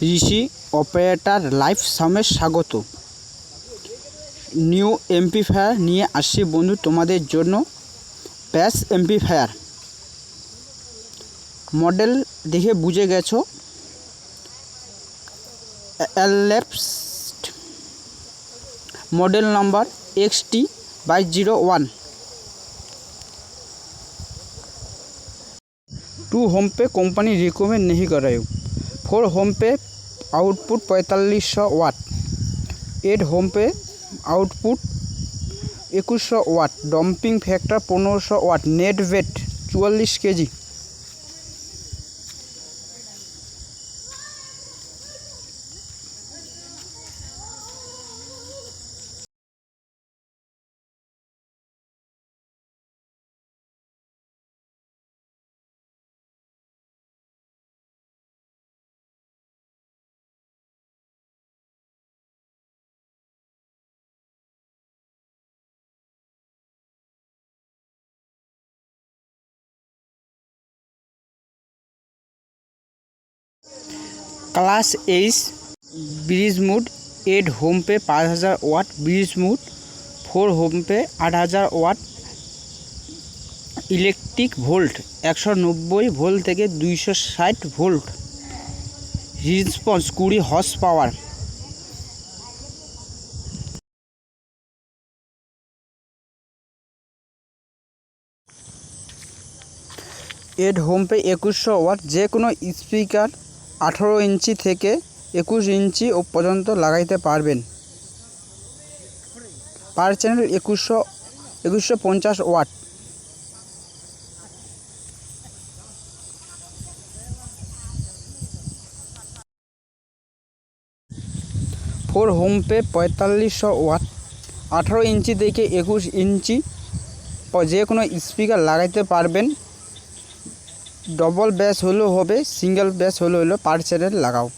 ঋষি operator live সাউন্ডে স্বাগত। New amplifier নিয়ে আসছি বন্ধু তোমাদের জন্য। ব্যাস এমপ্লিফায়ার মডেল দেখে বুঝে গেছো, LFT model number XT/01। 2 ohm पे कंपनी रिकमेंड नहीं कर रही। 4 होम पे आउटपुट 4500 वाट, 8 होम पे output 2100 watt, damping factor 1500 watt, net weight 44 kg. Class S bridge mode 8 ohm पे 5000 वाट, ब्रिज मूड 4 होम पे 8000 वाट, इलेक्ट्रिक भोल्ट 190 ভোল্ট থেকে 260 volt, response 20 horse power. 8 ohm पे 2100 वाट, যে কোনো স্পিকার 18 इंची থেকে 21 इंची পর্যন্ত লাগাইতে পারবেন। পার চ্যানেল 2150 वाट। फोर होम पे 4500 वाट, 18 इंची থেকে 21 इंची যে কোনো স্পিকার লাগাইতে পারবেন। डबल बैस हलो होबे, सिंगल बैस हलो पार चैनल लगाओ।